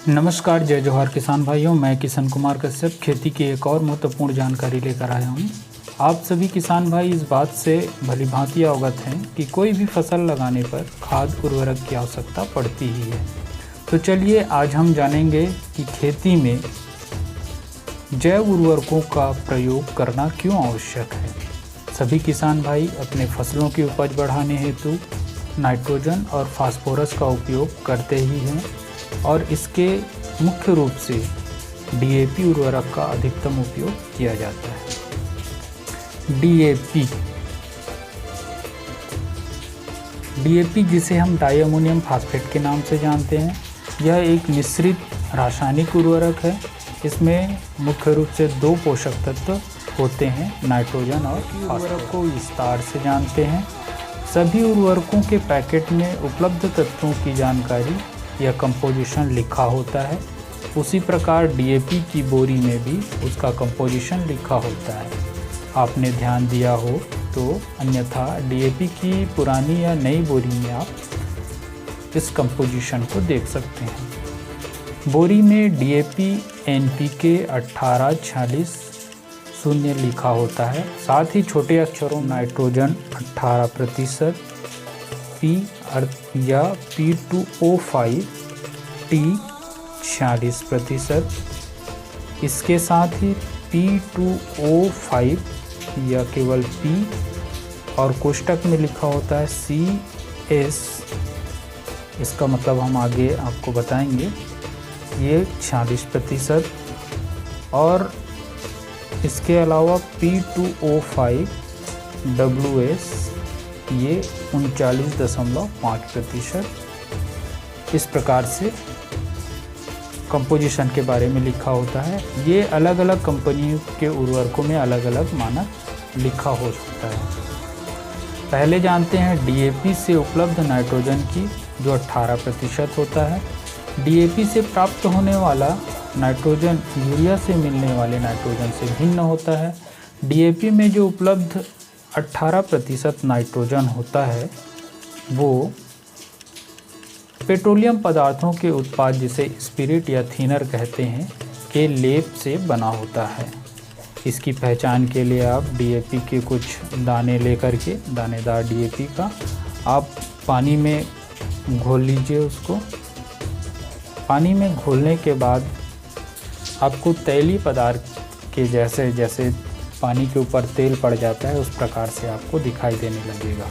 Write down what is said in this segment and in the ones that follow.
नमस्कार, जय जोहार किसान भाइयों। मैं किशन कुमार कश्यप खेती की एक और महत्वपूर्ण जानकारी लेकर आया हूँ। आप सभी किसान भाई इस बात से भली भांति अवगत हैं कि कोई भी फसल लगाने पर खाद उर्वरक की आवश्यकता पड़ती ही है। तो चलिए आज हम जानेंगे कि खेती में जैव उर्वरकों का प्रयोग करना क्यों आवश्यक है। सभी किसान भाई अपने फसलों की उपज बढ़ाने हेतु नाइट्रोजन और फास्फोरस का उपयोग करते ही हैं और इसके मुख्य रूप से डीएपी उर्वरक का अधिकतम उपयोग किया जाता है। डीएपी जिसे हम डाई अमोनियम फास्फेट के नाम से जानते हैं, यह एक मिश्रित रासायनिक उर्वरक है। इसमें मुख्य रूप से दो पोषक तत्व होते हैं, नाइट्रोजन और फास्फोरस को विस्तार से जानते हैं। सभी उर्वरकों के पैकेट में उपलब्ध तत्वों की जानकारी या कंपोजिशन लिखा होता है। उसी प्रकार डीएपी की बोरी में भी उसका कंपोजिशन लिखा होता है। आपने ध्यान दिया हो तो, अन्यथा डीएपी की पुरानी या नई बोरी में आप इस कंपोजिशन को देख सकते हैं। बोरी में डीएपी एनपीके 18-46-0 लिखा होता है। साथ ही छोटे अक्षरों नाइट्रोजन 18%, पी या P2O5 T 46%, इसके साथ ही P2O5 या केवल P और कोष्टक में लिखा होता है CS, इसका मतलब हम आगे आपको बताएंगे। ये 46% और इसके अलावा P2O5 WS ये 39.5%। इस प्रकार से कंपोजिशन के बारे में लिखा होता है। ये अलग अलग कंपनियों के उर्वरकों में अलग अलग मानक लिखा हो सकता है। पहले जानते हैं डीएपी से उपलब्ध नाइट्रोजन की, जो 18% होता है। डीएपी से प्राप्त होने वाला नाइट्रोजन यूरिया से मिलने वाले नाइट्रोजन से भिन्न होता है। डीएपी में जो उपलब्ध 18% नाइट्रोजन होता है वो पेट्रोलियम पदार्थों के उत्पाद, जिसे स्पिरिट या थिनर कहते हैं, के लेप से बना होता है। इसकी पहचान के लिए आप डीएपी के कुछ दाने लेकर के, दानेदार डीएपी का आप पानी में घोल लीजिए। उसको पानी में घोलने के बाद आपको तैलीय पदार्थ के जैसे पानी के ऊपर तेल पड़ जाता है, उस प्रकार से आपको दिखाई देने लगेगा।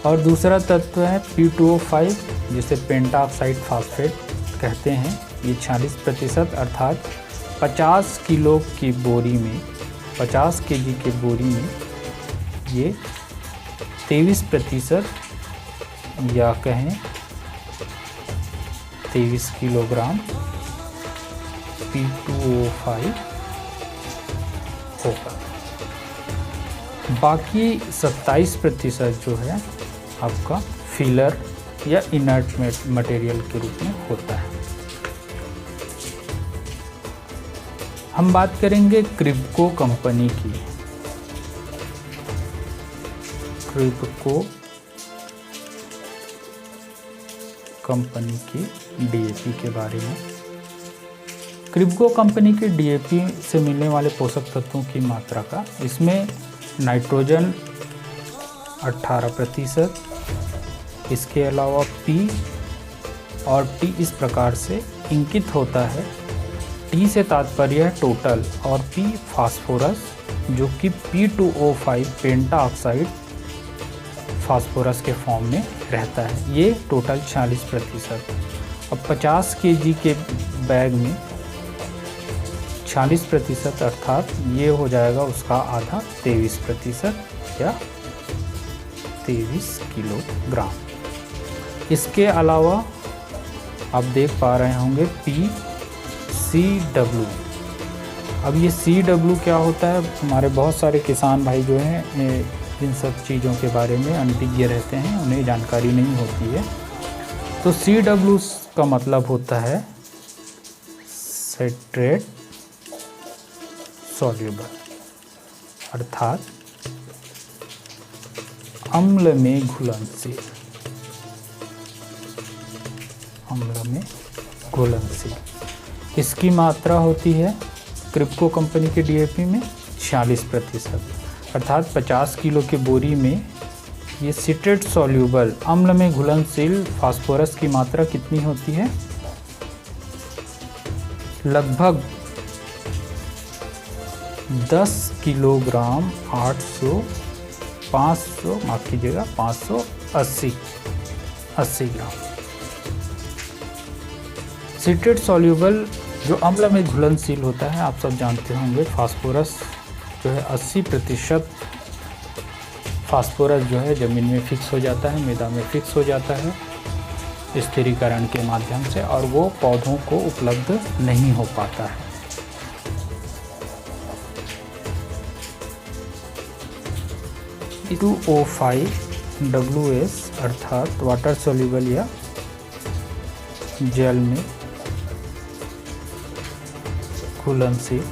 और दूसरा तत्व है P2O5, जिसे पेंटाऑक्साइड फास्फेट कहते हैं। ये 40% अर्थात 50 किलो की बोरी में, 50 केजी के बोरी में ये 23% या कहें 23 किलोग्राम P2O5 होगा। बाकी 27% जो है आपका फिलर या इनर्ट मटेरियल के रूप में होता है। हम बात करेंगे क्रिब्को कंपनी की। क्रिब्को कंपनी की डीएपी के बारे में। क्रिब्को कंपनी के डीएपी से मिलने वाले पोषक तत्वों की मात्रा का, इसमें नाइट्रोजन 18%, इसके अलावा P और T इस प्रकार से इंकित होता है। T से तात्पर्य है टोटल और P फास्फोरस, जो कि P2O5 पेंटाऑक्साइड फास्फोरस के फॉर्म में रहता है। ये टोटल 40%। अब 50 केजी के बैग में 40% अर्थात ये हो जाएगा उसका आधा, 23% या 23 किलोग्राम। इसके अलावा आप देख पा रहे होंगे PCW। अब ये CW क्या होता है, हमारे बहुत सारे किसान भाई जो हैं इन सब चीज़ों के बारे में अनभिज्ञ रहते हैं, उन्हें जानकारी नहीं होती है। तो CW का मतलब होता है सिट्रेट सॉल्युबल, अर्थात अम्ल में घुलनशील। अम्ल में घुलनशील। इसकी मात्रा होती है क्रिप्को कंपनी के डीएपी में 46%, अर्थात 50 किलो के बोरी में ये सिट्रेट सॉल्यूबल अम्ल में घुलनशील फास्फोरस की मात्रा कितनी होती है? लगभग 10 किलोग्राम 580 ग्राम। सिट्रेट सॉल्यूबल जो अम्ल में घुलनशील होता है, आप सब जानते होंगे, फास्फोरस जो है 80% फास्फोरस जो है ज़मीन में फिक्स हो जाता है, मृदा में फिक्स हो जाता है स्थिरीकरण के माध्यम से, और वो पौधों को उपलब्ध नहीं हो पाता है। H2O5WS अर्थात वाटर सोल्यूबल या जल में घुलनशील,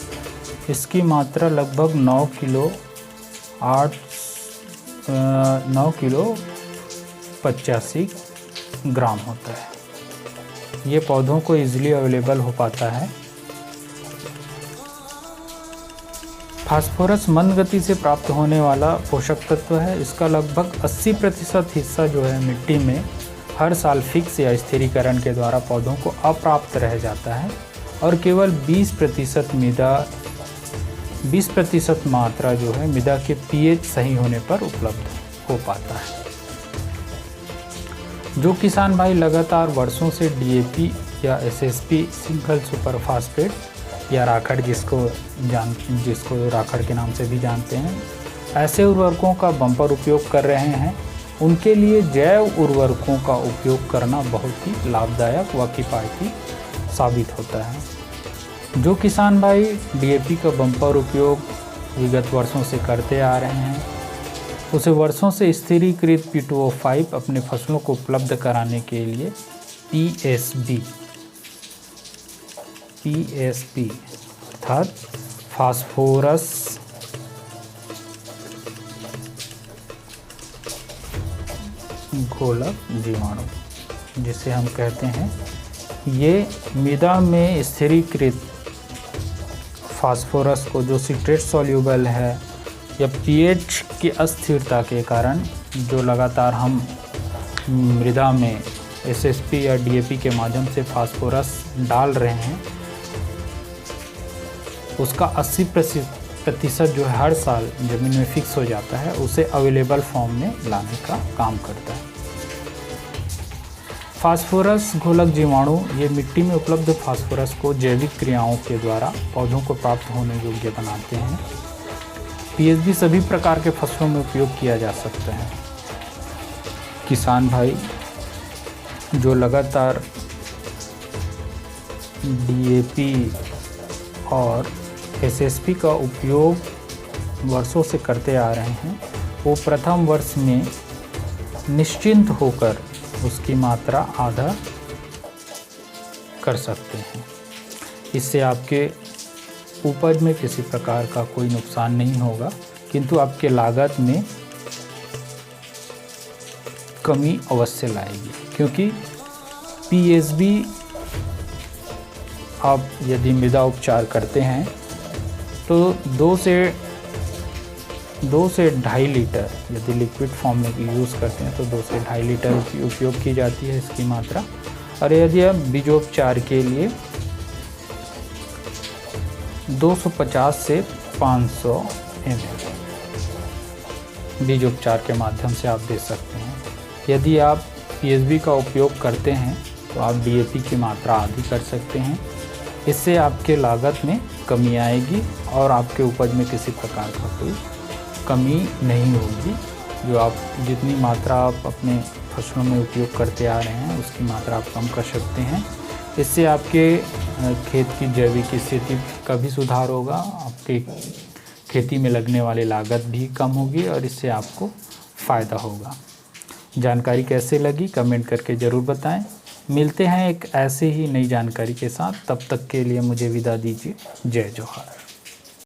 इसकी मात्रा लगभग 9 किलो 85 ग्राम होता है। ये पौधों को इजीली अवेलेबल हो पाता है। फास्फोरस मंद गति से प्राप्त होने वाला पोषक तत्व है। इसका लगभग 80% हिस्सा जो है मिट्टी में हर साल फिक्स या स्थिरीकरण के द्वारा पौधों को अप्राप्त रह जाता है, और केवल 20% मात्रा जो है मृदा के पीएच सही होने पर उपलब्ध हो पाता है। जो किसान भाई लगातार वर्षों से डीएपी या एसएसपी सिंगल सुपर फास्फेट या राखड़ जिसको राखड़ के नाम से भी जानते हैं, ऐसे उर्वरकों का बम्पर उपयोग कर रहे हैं, उनके लिए जैव उर्वरकों का उपयोग करना बहुत ही लाभदायक व किफ़ायती साबित होता है। जो किसान भाई डीएपी का बम्पर उपयोग विगत वर्षों से करते आ रहे हैं, उसे वर्षों से स्थिरीकृत P2O5 अपने फसलों को उपलब्ध कराने के लिए PSP अर्थात फास्फोरस घोलक जीवाणु जिसे हम कहते हैं, ये मृदा में स्थिरीकृत फास्फोरस को जो सिट्रेट सॉल्यूबल है या पीएच की अस्थिरता के कारण जो लगातार हम मृदा में एसएसपी या डीएपी के माध्यम से फास्फोरस डाल रहे हैं, उसका 80% जो है हर साल ज़मीन में फिक्स हो जाता है, उसे अवेलेबल फॉर्म में लाने का काम करता है। फास्फोरस घोलक जीवाणु ये मिट्टी में उपलब्ध फास्फोरस को जैविक क्रियाओं के द्वारा पौधों को प्राप्त होने योग्य बनाते हैं। पीएसबी सभी प्रकार के फसलों में उपयोग किया जा सकता है। किसान भाई जो लगातार डीएपी और एसएसपी का उपयोग वर्षों से करते आ रहे हैं, वो प्रथम वर्ष में निश्चिंत होकर उसकी मात्रा आधा कर सकते हैं। इससे आपके उपज में किसी प्रकार का कोई नुकसान नहीं होगा, किंतु आपके लागत में कमी अवश्य लाएगी, क्योंकि पीएसबी आप यदि मृदा उपचार करते हैं तो 2 से 2.5 लीटर यदि लिक्विड फॉर्म में यूज़ करते हैं तो 2 से 2.5 लीटर की उपयोग की जाती है इसकी मात्रा। और यदि आप बीजोपचार के लिए 250 से 500 ml बीजोपचार के माध्यम से आप दे सकते हैं। यदि आप पीएसबी का उपयोग करते हैं तो आप डीएपी की मात्रा आधी कर सकते हैं। इससे आपके लागत में कमी आएगी और आपके उपज में किसी प्रकार का कोई कमी नहीं होगी। जो आप जितनी मात्रा आप अपने फसलों में उपयोग करते आ रहे हैं उसकी मात्रा आप कम कर सकते हैं। इससे आपके खेत की जैविक स्थिति का भी सुधार होगा, आपके खेती में लगने वाली लागत भी कम होगी और इससे आपको फ़ायदा होगा। जानकारी कैसे लगी कमेंट करके ज़रूर बताएं। मिलते हैं एक ऐसे ही नई जानकारी के साथ, तब तक के लिए मुझे विदा दीजिए। जय जोहार।